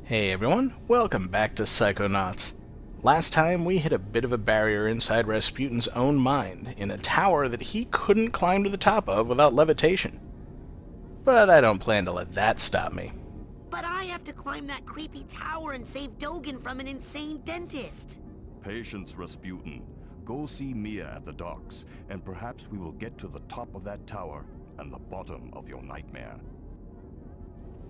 Hey everyone, welcome back to Psychonauts. Last time we hit a bit of a barrier inside Rasputin's own mind, in a tower that he couldn't climb to the top of without levitation. But I don't plan to let that stop me. But I have to climb that creepy tower and save Dogen from an insane dentist. Patience, Rasputin. Go see Milla at the docks, and perhaps we will get to the top of that tower and the bottom of your nightmare.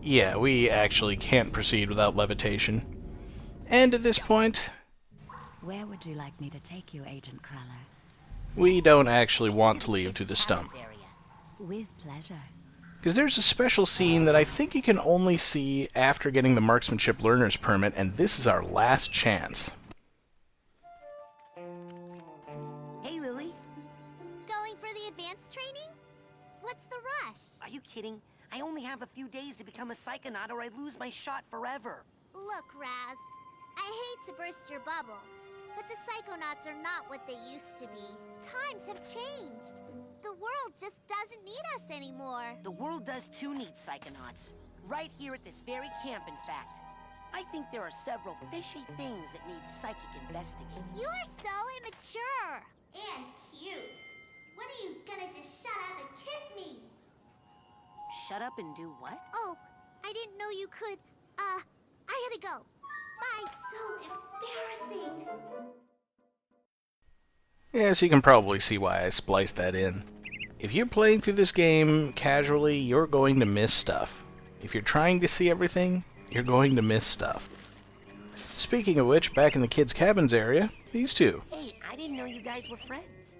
Yeah, we actually can't proceed without levitation. And at this point, Where would you like me to take you, Agent Cruller? we don't actually want to leave through the stump. With pleasure. Because there's a special scene that I think you can only see after getting the Marksmanship Learner's Permit, and this is our last chance. Hey, Lily. Going for the advanced training? What's the rush? Are you kidding? I only have a few days to become a Psychonaut or I lose my shot forever. Look, Raz, I hate to burst your bubble, but the Psychonauts are not what they used to be. Times have changed. The world just doesn't need us anymore. The world does too need Psychonauts. Right here at this very camp, in fact. I think there are several fishy things that need psychic investigating. You are so immature. And cute. When are you gonna just shut up and kiss me? Shut up and do what? Oh, I didn't know you could, I gotta go. Bye, so embarrassing. Yes, you can probably see why I spliced that in. If you're playing through this game casually, you're going to miss stuff. If you're trying to see everything, you're going to miss stuff. Speaking of which, back in the kids' cabins area, these two. Hey, I didn't know you guys were friends.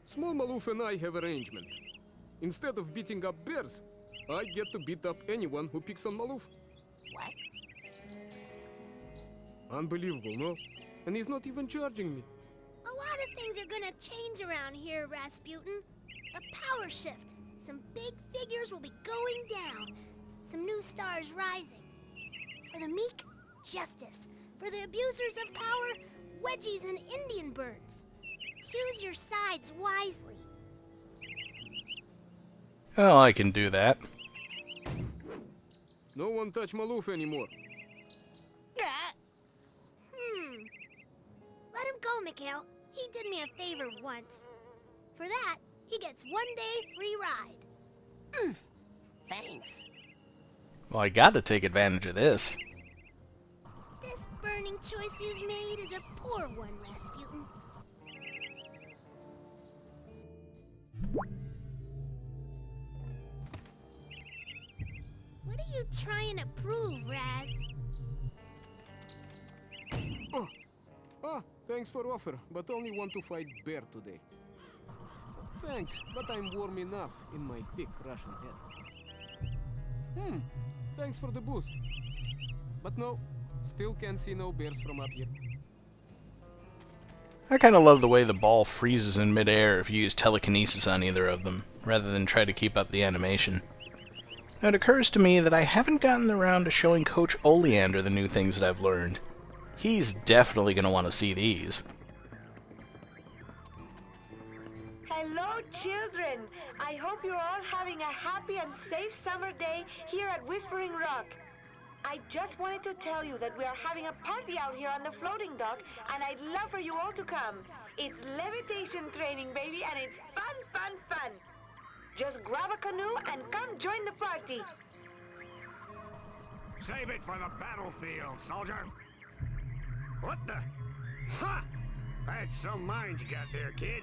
Small Maloof and I have arrangement. Instead of beating up bears, I get to beat up anyone who picks on Maloof. What? Unbelievable, no? And he's not even charging me. A lot of things are gonna change around here, Rasputin. A power shift. Some big figures will be going down. Some new stars rising. For the meek, justice. For the abusers of power, wedgies and Indian birds. Choose your sides wisely. Oh, I can do that. No one touch Maloof anymore. Ah! Let him go, Mikhail. He did me a favor once. For that, he gets 1 day free ride. Thanks. Well, I gotta take advantage of this. This burning choice you've made is a poor one, Rasputin. What are you trying to prove, Raz? Ah, thanks for offer, but only want to fight bear today. Thanks, but I'm warm enough in my thick Russian head. Thanks for the boost. But no, still can't see no bears from up here. I kinda love the way the ball freezes in midair if you use telekinesis on either of them, rather than try to keep up the animation. Now, it occurs to me that I haven't gotten around to showing Coach Oleander the new things that I've learned. He's definitely going to want to see these. Hello, children. I hope you're all having a happy and safe summer day here at Whispering Rock. I just wanted to tell you that we are having a party out here on the floating dock, and I'd love for you all to come. It's levitation training, baby, and it's fun, fun, fun. Just grab a canoe and come join the party. Save it for the battlefield, soldier. What the? Ha! That's some mind you got there, kid.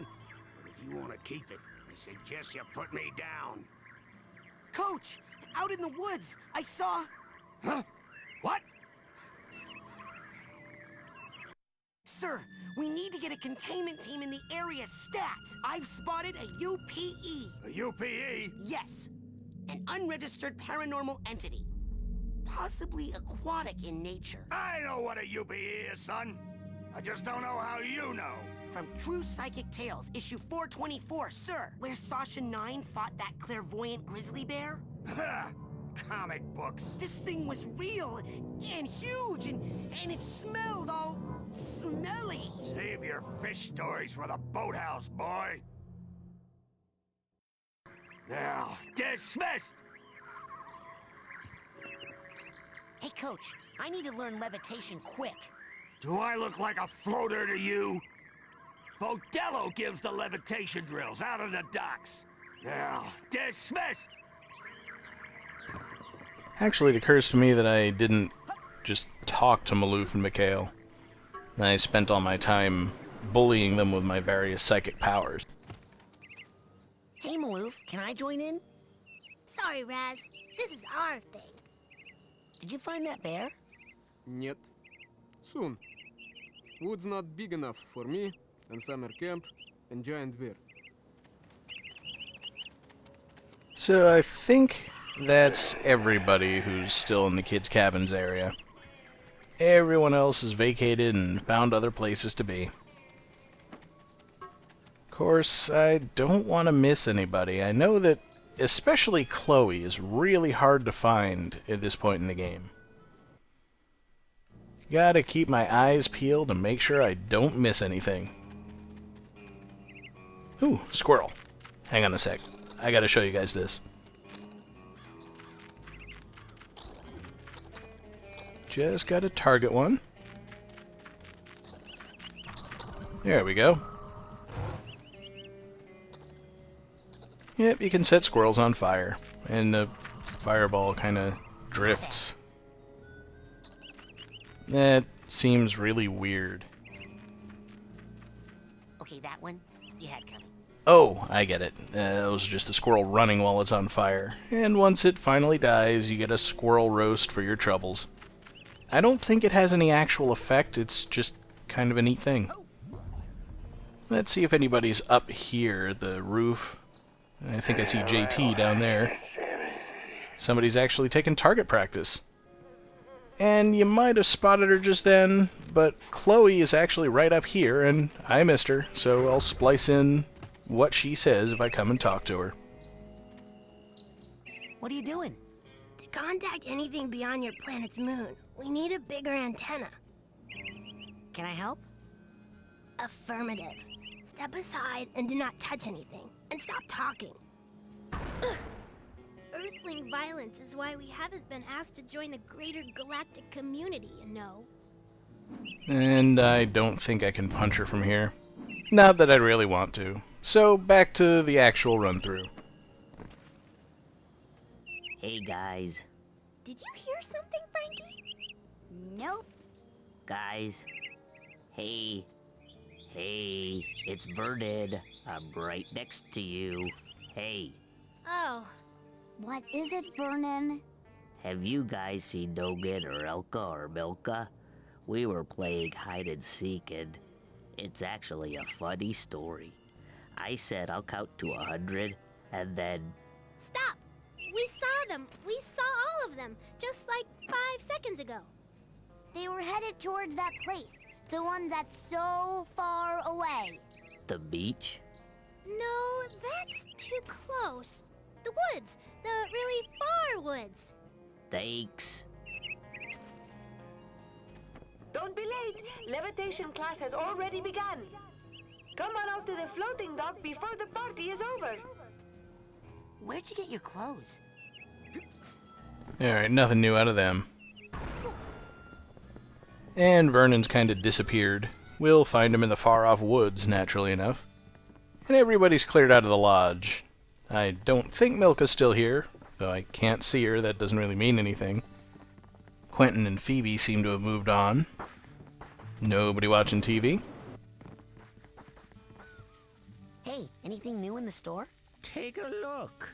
But if you want to keep it, I suggest you put me down. Coach, out in the woods, I saw... Huh? What? Sir, we need to get a containment team in the area stat. I've spotted a UPE. A UPE? Yes, an unregistered paranormal entity. Possibly aquatic in nature. I know what a UPE is, son. I just don't know how you know. From True Psychic Tales, issue 424, sir. Where Sasha 9 fought that clairvoyant grizzly bear. Ha! Comic books. This thing was real and huge and it smelled all smelly. Save your fish stories for the boathouse, boy. Now, dismissed! Hey, Coach, I need to learn levitation quick. Do I look like a floater to you? Vodello gives the levitation drills out on the docks. Now, dismissed! Actually, it occurs to me that I didn't just talk to Maloof and Mikhail. I spent all my time bullying them with my various psychic powers. Hey, Maloof, can I join in? Sorry, Raz. This is our thing. Did you find that bear? Нет. Soon. Wood's not big enough for me, and summer camp, and giant bear. So I think that's everybody who's still in the kids' cabins area. Everyone else has vacated and found other places to be. Of course, I don't want to miss anybody. I know that especially Chloe is really hard to find at this point in the game. Gotta keep my eyes peeled and make sure I don't miss anything. Ooh, squirrel. Hang on a sec. I gotta show you guys this. Just gotta target one. There we go. Yep, you can set squirrels on fire, and the fireball kind of drifts. That seems really weird. Okay, that one you had coming. Oh, I get it. It was just a squirrel running while it's on fire. And once it finally dies, you get a squirrel roast for your troubles. I don't think it has any actual effect, it's just kind of a neat thing. Let's see if anybody's up here, the roof. I think I see JT down there. Somebody's actually taking target practice. And you might have spotted her just then, but Chloe is actually right up here, and I missed her, so I'll splice in what she says if I come and talk to her. What are you doing? To contact anything beyond your planet's moon, we need a bigger antenna. Can I help? Affirmative. Step aside and do not touch anything. And stop talking. Ugh. Earthling violence is why we haven't been asked to join the greater galactic community, you know. And I don't think I can punch her from here. Not that I really want to. So, back to the actual run-through. Hey, guys. Did you hear something, Frankie? Nope. Guys. Hey. Hey, it's Vernon. I'm right next to you. Hey. Oh. What is it, Vernon? Have you guys seen Dogan or Elka or Milka? We were playing hide and seek, and it's actually a funny story. I said I'll count to 100, and then... Stop! We saw them! We saw all of them! Just like 5 seconds ago. They were headed towards that place. The one that's so far away. The beach? No, that's too close. The woods! The really far woods! Thanks. Don't be late. Levitation class has already begun. Come on out to the floating dock before the party is over. Where'd you get your clothes? Alright, nothing new out of them. And Vernon's kind of disappeared. We'll find him in the far-off woods, naturally enough. And everybody's cleared out of the lodge. I don't think Milka's still here, though I can't see her, that doesn't really mean anything. Quentin and Phoebe seem to have moved on. Nobody watching TV? Hey, anything new in the store? Take a look.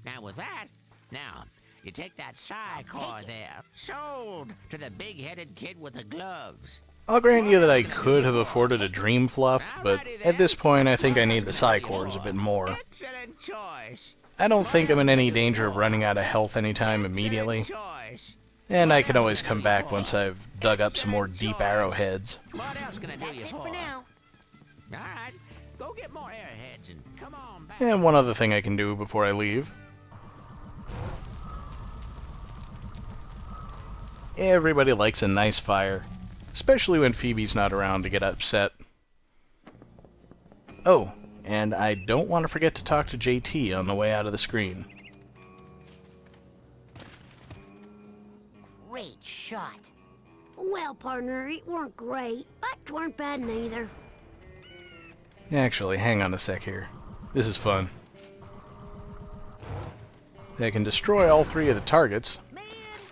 Now with that, now, you take that Psychor there. Sold to the big-headed kid with the gloves. I'll grant you that I could have afforded a Dream Fluff, but at this point I think I need the Psychors a bit more. Excellent choice. I don't think I'm in any danger of running out of health anytime immediately. And I can always come back once I've dug up some more deep arrowheads. What else can I do you That's it for? for now. Alright, go get more airheads and come on back. And one other thing I can do before I leave. Everybody likes a nice fire, especially when Phoebe's not around to get upset. Oh, and I don't want to forget to talk to JT on the way out of the screen. great shot. Well, partner, it weren't great, but 'tweren't bad neither. Actually, hang on a sec here. This is fun. I can destroy all 3 of the targets,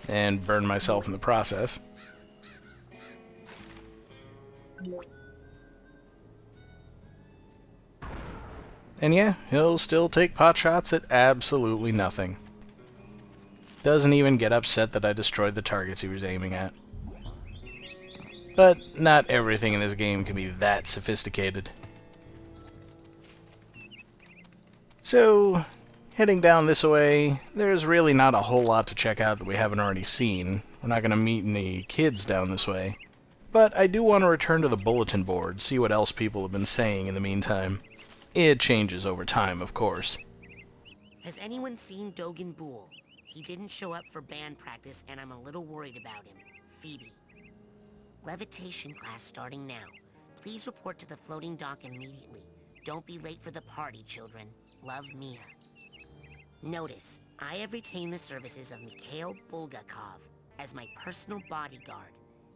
and burn myself in the process. And yeah, he'll still take pot shots at absolutely nothing. Doesn't even get upset that I destroyed the targets he was aiming at. But not everything in this game can be that sophisticated. So, heading down this way, there's really not a whole lot to check out that we haven't already seen. We're not going to meet any kids down this way. But I do want to return to the bulletin board, see what else people have been saying in the meantime. It changes over time, of course. Has anyone seen Dogan Boole? He didn't show up for band practice, and I'm a little worried about him. Phoebe. Levitation class starting now. Please report to the floating dock immediately. Don't be late for the party, children. Love, Milla. Notice, I have retained the services of Mikhail Bulgakov as my personal bodyguard.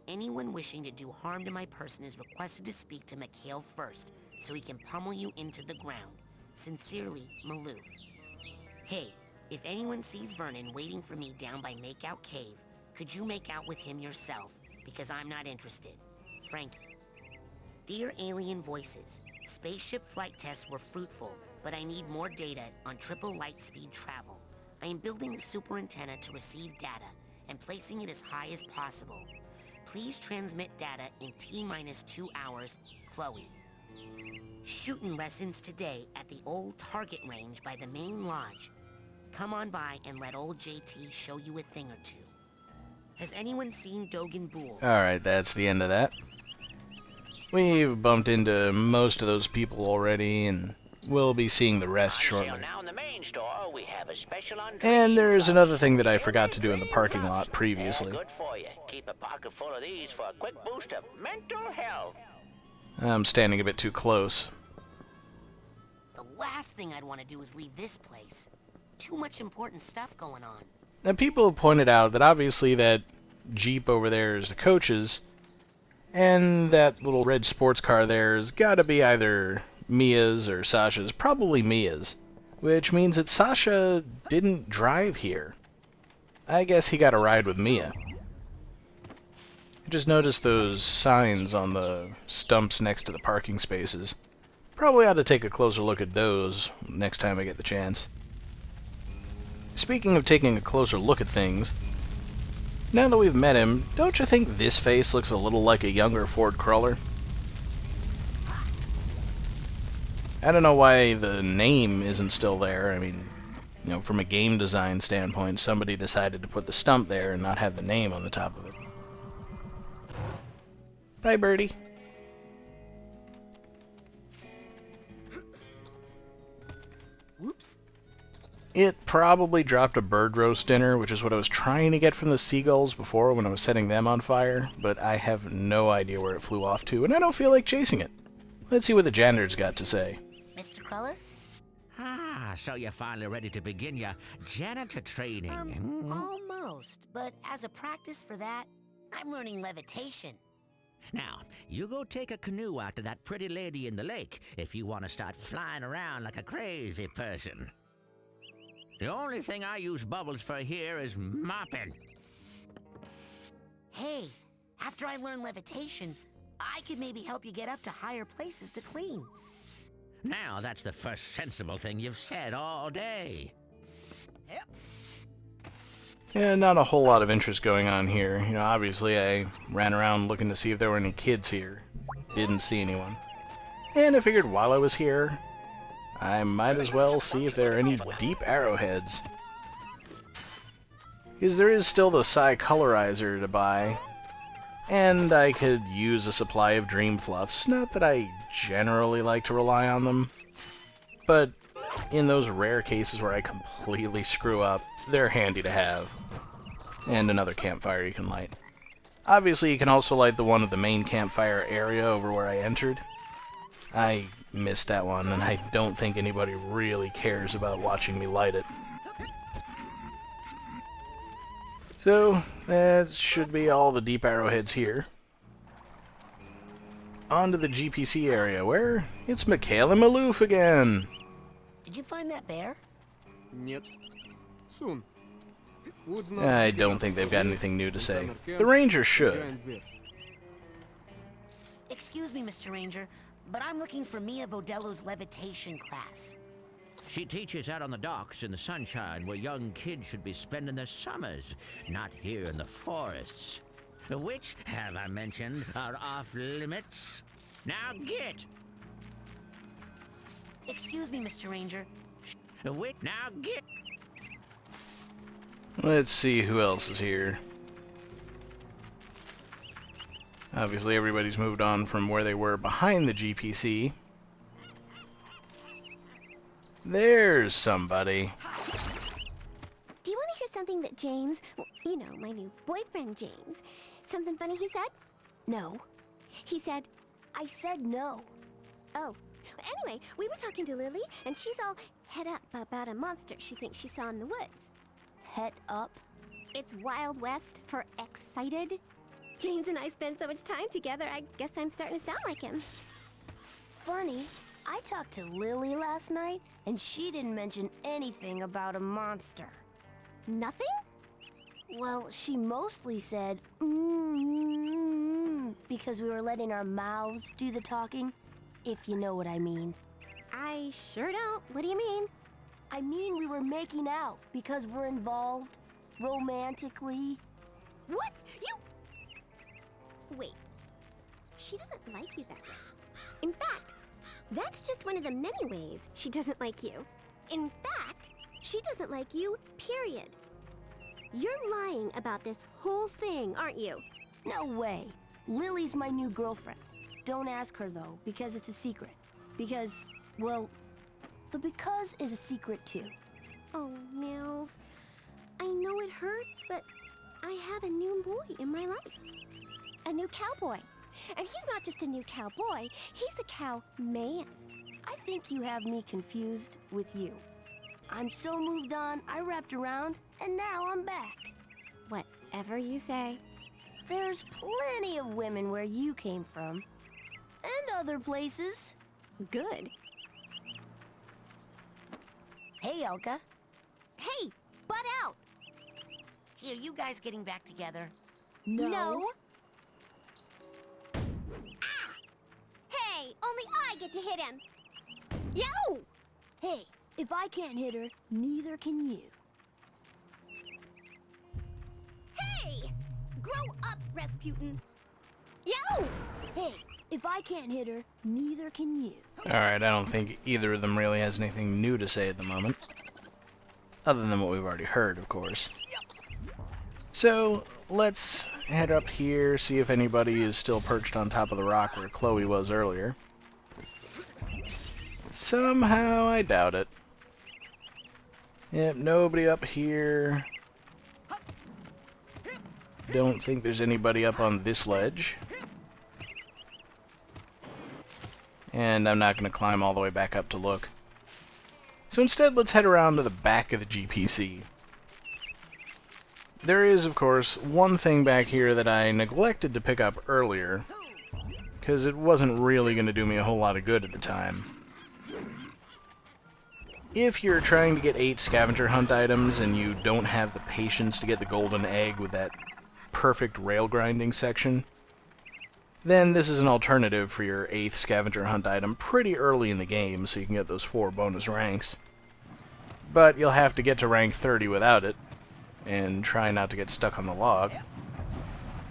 Anyone wishing to do harm to my person is requested to speak to Mikhail first, so he can pummel you into the ground. Sincerely, Maloof. Hey, if anyone sees Vernon waiting for me down by Makeout Cave, could you make out with him yourself? Because I'm not interested. Frankie. Dear Alien Voices, spaceship flight tests were fruitful, but I need more data on triple light speed travel. I am building a super antenna to receive data and placing it as high as possible. Please transmit data in T-2 hours, Chloe. Shooting lessons today at the old target range by the main lodge. Come on by and let old JT show you a thing or two. Has anyone seen Dogan Boole? Alright, that's the end of that. We've bumped into most of those people already, and we'll be seeing the rest shortly. And there's another thing that I forgot to do in the parking lot previously. Good for you. Keep a pocket full of these for a quick boost of mental health. I'm standing a bit too close. The last thing I'd want to do is leave this place. Too much important stuff going on. Now, people have pointed out that obviously that Jeep over there is the coach's, and that little red sports car there has got to be either Mia's or Sasha's, probably Mia's, which means that Sasha didn't drive here. I guess he got a ride with Milla. I just noticed those signs on the stumps next to the parking spaces. Probably ought to take a closer look at those next time I get the chance. Speaking of taking a closer look at things, now that we've met him, don't you think this face looks a little like a younger Ford Cruller? I don't know why the name isn't still there. I mean, you know, from a game design standpoint, somebody decided to put the stump there and not have the name on the top of it. Bye, Birdie. Whoops. It probably dropped a bird roast dinner, which is what I was trying to get from the seagulls before when I was setting them on fire, but I have no idea where it flew off to, and I don't feel like chasing it. Let's see what the janitor's got to say. Mr. Cruller? Ah, so you're finally ready to begin your janitor training. Almost, but as a practice for that, I'm learning levitation. Now, you go take a canoe out to that pretty lady in the lake if you want to start flying around like a crazy person. The only thing I use bubbles for here is mopping. Hey, after I learn levitation, I could maybe help you get up to higher places to clean. Now that's the first sensible thing you've said all day. Yep. Yeah, not a whole lot of interest going on here. You know, obviously I ran around looking to see if there were any kids here. Didn't see anyone. And I figured while I was here, I might as well see if there are any deep arrowheads. Because there is still the Psycolorizer to buy, and I could use a supply of Dream Fluffs. Not that I generally like to rely on them, but in those rare cases where I completely screw up, they're handy to have. And another campfire you can light. Obviously, you can also light the one at the main campfire area over where I entered. I missed that one, and I don't think anybody really cares about watching me light it. So, that should be all the deep arrowheads here. On to the GPC area, where it's Michaela Maloof again. Did you find that bear? Нет. Soon. Woods not I big don't enough think they've for got you, anything new to and say. summer camp, The Ranger and should. giant bear. Excuse me, Mr. Ranger, but I'm looking for Mia Vodello's Levitation class. She teaches out on the docks in the sunshine where young kids should be spending their summers, not here in the forests. Which, have I mentioned, are off limits. Now get! Excuse me, Mr. Ranger. Wait, now get! Let's see who else is here. Obviously, everybody's moved on from where they were behind the GPC. There's somebody. Do you want to hear something that James, well, you know, my new boyfriend James, something funny he said? No. He said, I said no. Oh. Anyway, we were talking to Lily, and she's all head up about a monster she thinks she saw in the woods. Head up? It's Wild West for excited. James and I spend so much time together, I guess I'm starting to sound like him. Funny, I talked to Lily last night, and she didn't mention anything about a monster. Nothing? Well, she mostly said, because we were letting our mouths do the talking, if you know what I mean. I sure don't. What do you mean? I mean we were making out because we're involved romantically. What? You... Wait. She doesn't like you that way. In fact, that's just one of the many ways she doesn't like you. In fact, she doesn't like you, period. You're lying about this whole thing, aren't you? No way. Lily's my new girlfriend. Don't ask her, though, because it's a secret. Because, well, the because is a secret, too. Oh, Nils. I know it hurts, but I have a new boy in my life. A new cowboy. And he's not just a new cowboy, he's a cow man. I think you have me confused with you. I'm so moved on, I wrapped around, and now I'm back. Whatever you say. There's plenty of women where you came from. And other places. Good. Hey, Elka. Hey, butt out! Here, you guys getting back together? No. Ah! Hey, only I get to hit him. Yo! Hey, if I can't hit her, neither can you. Hey! Grow up, Rasputin. Yo! Hey, if I can't hit her, neither can you. Alright, I don't think either of them really has anything new to say at the moment. Other than what we've already heard, of course. So, let's head up here, see if anybody is still perched on top of the rock where Chloe was earlier. Somehow, I doubt it. Yep, nobody up here. Don't think there's anybody up on this ledge. And I'm not going to climb all the way back up to look. So instead, let's head around to the back of the GPC. There is, of course, one thing back here that I neglected to pick up earlier, because it wasn't really going to do me a whole lot of good at the time. If you're trying to get 8 scavenger hunt items and you don't have the patience to get the golden egg with that perfect rail grinding section, then this is an alternative for your 8th scavenger hunt item pretty early in the game so you can get those 4 bonus ranks. But you'll have to get to rank 30 without it, and try not to get stuck on the log.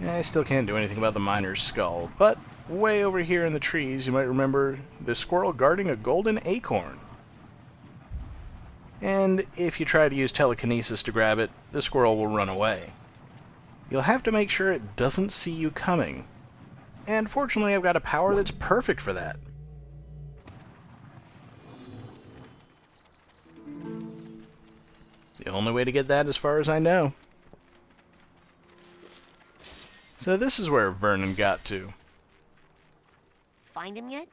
I still can't do anything about the miner's skull, but way over here in the trees you might remember the squirrel guarding a golden acorn. And if you try to use telekinesis to grab it, the squirrel will run away. You'll have to make sure it doesn't see you coming. And fortunately I've got a power that's perfect for that. The only way to get that as far as I know. So this is where Vernon got to. Find him yet?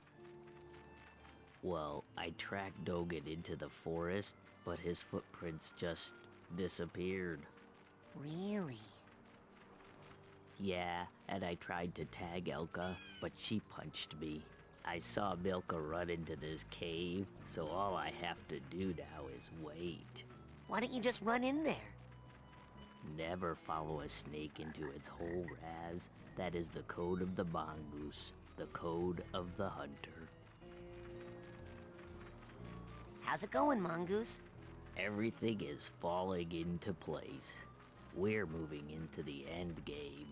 Well, I tracked Dogen into the forest, but his footprints just disappeared. Really? Yeah, and I tried to tag Elka, but she punched me. I saw Milka run into this cave, so all I have to do now is wait. Why don't you just run in there? Never follow a snake into its hole, Raz. That is the code of the mongoose, the code of the hunter. How's it going, Mongoose? Everything is falling into place. We're moving into the end game.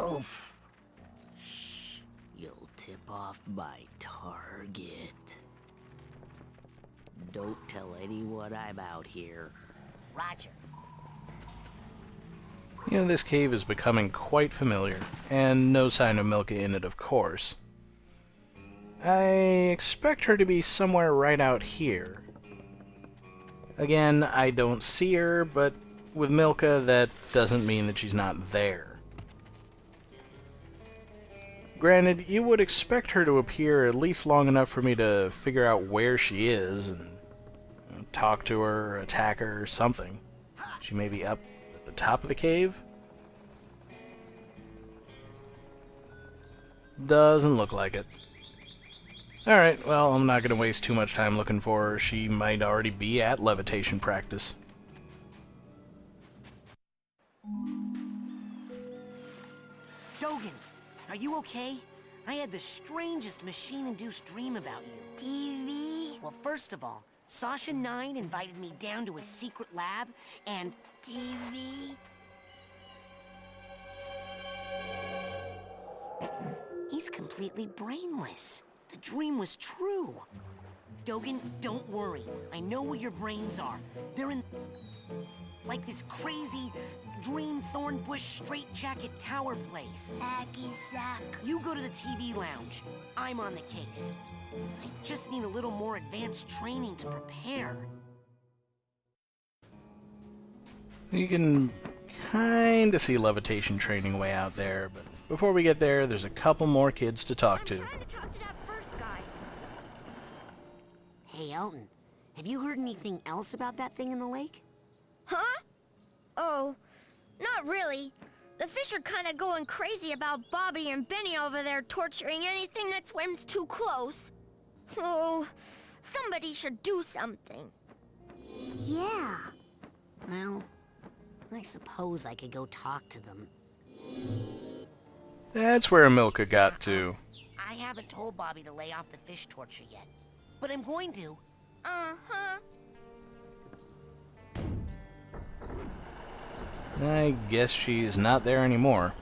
Oof. Shh. You'll tip off my target. Don't tell anyone I'm out here. Roger. You know, this cave is becoming quite familiar, and no sign of Milka in it, of course. I expect her to be somewhere right out here. Again, I don't see her, but with Milka, that doesn't mean that she's not there. Granted, you would expect her to appear at least long enough for me to figure out where she is, and talk to her, or attack her, or something. She may be up at the top of the cave? Doesn't look like it. Alright, well, I'm not going to waste too much time looking for her. She might already be at levitation practice. Dogen, are you okay? I had the strangest machine-induced dream about you. TV? Well, first of all, Sasha 9 invited me down to his secret lab, and... TV? He's completely brainless. The dream was true. Dogen, don't worry. I know where your brains are. They're in... like this crazy dream thornbush straitjacket tower place. Hacky sack. You go to the TV lounge. I'm on the case. I just need a little more advanced training to prepare. You can kinda see levitation training way out there, but before we get there, there's a couple more kids to talk to. I'm trying to talk to that first guy. Hey, Elton, have you heard anything else about that thing in the lake? Huh? Oh, not really. The fish are kind of going crazy about Bobby and Benny over there torturing anything that swims too close. Oh, somebody should do something. Yeah. Well, I suppose I could go talk to them. That's where Milka got to. I haven't told Bobby to lay off the fish torture yet, but I'm going to. Uh-huh. I guess she's not there anymore.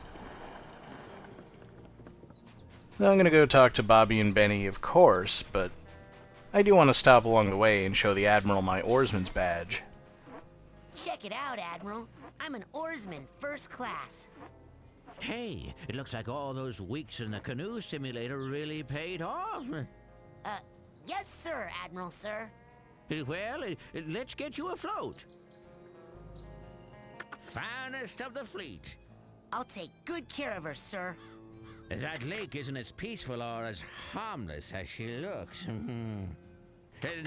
I'm gonna go talk to Bobby and Benny, of course, but I do want to stop along the way and show the Admiral my oarsman's badge. Check it out, Admiral. I'm an oarsman, first class. Hey, it looks like all those weeks in the canoe simulator really paid off. Yes, sir, Admiral, sir. Well, let's get you afloat. Finest of the fleet. I'll take good care of her, sir. That lake isn't as peaceful or as harmless as she looks.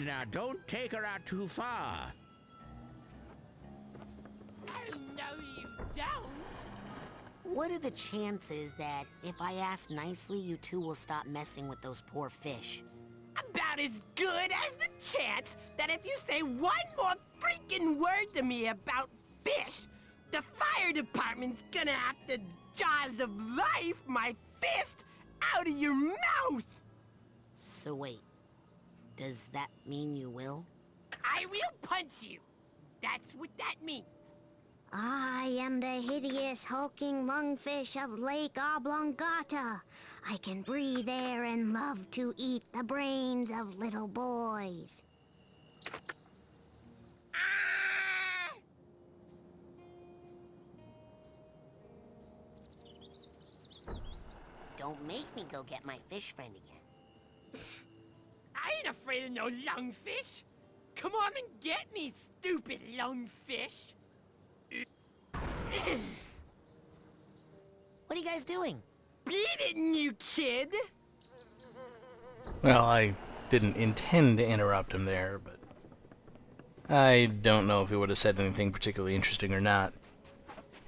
Now, don't take her out too far. Oh, no, you don't. What are the chances that if I ask nicely, you two will stop messing with those poor fish? About as good as the chance that if you say one more freaking word to me about fish, the fire department's gonna have to jaws of life my fist out of your mouth! So wait, does that mean you will? I will punch you. That's what that means. I am the hideous, hulking lungfish of Lake Oblongata. I can breathe air and love to eat the brains of little boys. Don't make me go get my fish friend again. I ain't afraid of no lungfish. Come on and get me, stupid lungfish. What are you guys doing? Beat it, you kid! Well, I didn't intend to interrupt him there, but I don't know if he would have said anything particularly interesting or not.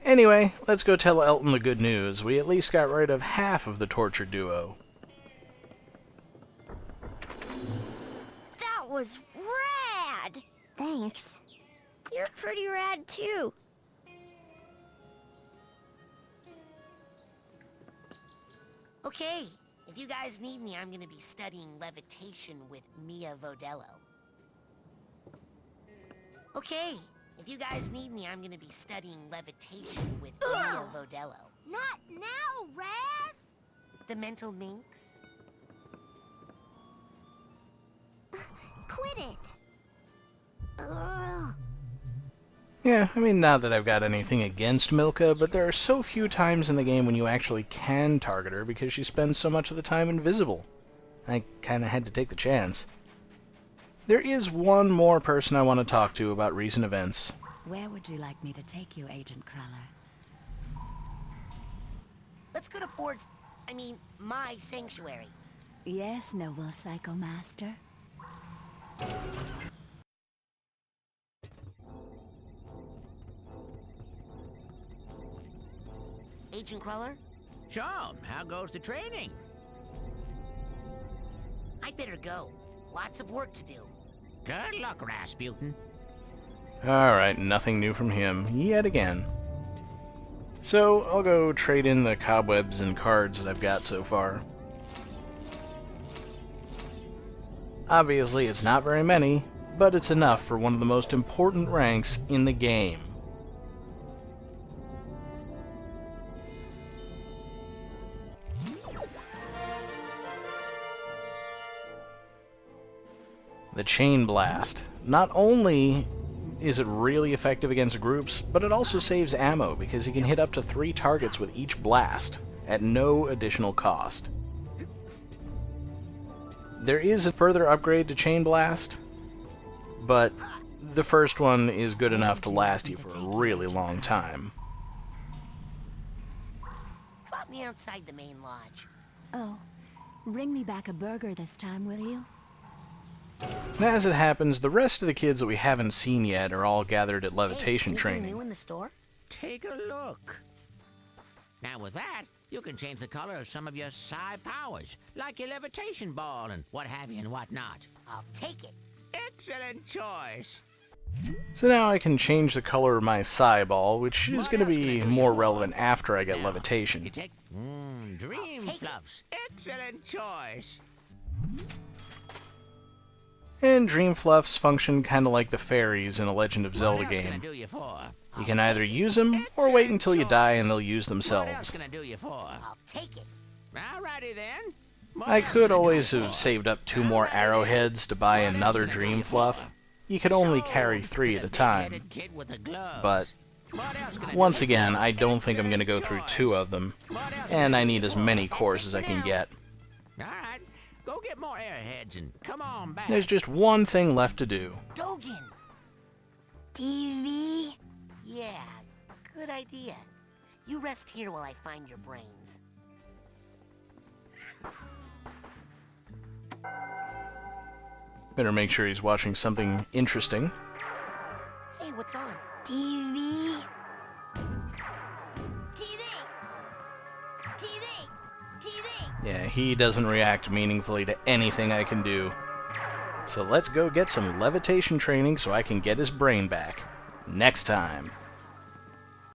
Anyway, let's go tell Elton the good news. We at least got rid of half of the torture duo. That was rad! Thanks. You're pretty rad, too. Okay, if you guys need me, I'm gonna be studying levitation with Milla Vodello. Okay, if you guys need me, I'm gonna be studying levitation with Milla Vodello. Not now, Raz! The mental minx? Quit it. Ugh. Yeah, I mean, not that I've got anything against Milka, but there are so few times in the game when you actually can target her because she spends so much of the time invisible. I kinda had to take the chance. There is one more person I want to talk to about recent events. Where would you like me to take you, Agent Cruller? Let's go to my sanctuary. Yes, noble Psycho Master. Agent Cruller? So, how goes the training? I'd better go. Lots of work to do. Good luck, Rasputin. Alright, nothing new from him, yet again. So, I'll go trade in the cobwebs and cards that I've got so far. Obviously, it's not very many, but it's enough for one of the most important ranks in the game. The Chain Blast. Not only is it really effective against groups, but it also saves ammo because you can hit up to 3 targets with each blast at no additional cost. There is a further upgrade to Chain Blast, but the first one is good enough to last you for a really long time. Drop me outside the main lodge. Oh, bring me back a burger this time, will you? And as it happens, the rest of the kids that we haven't seen yet are all gathered at Levitation training. New in the store? Take a look. Now with that, you can change the color of some of your psi powers, like your levitation ball and what have you and what not. I'll take it. Excellent choice. So now I can change the color of my psi ball, which is going to be more relevant after I get Levitation. You take dream fluffs. Excellent choice. And Dream Fluffs function kind of like the fairies in a Legend of Zelda game. You can either use them, or wait until you die and they'll use themselves. I'll take it. Alrighty then. I could always have saved up 2 more arrowheads to buy another Dream Fluff. You could only carry 3 at a time. But, once again, I don't think I'm going to go through 2 of them. And I need as many cores as I can get. Alright, go get more airheads and come on back. There's just one thing left to do. Dogen! TV? Yeah, good idea. You rest here while I find your brains. Better make sure he's watching something interesting. Hey, what's on? TV? TV! TV! TV! Yeah, he doesn't react meaningfully to anything I can do. So let's go get some levitation training so I can get his brain back. Next time.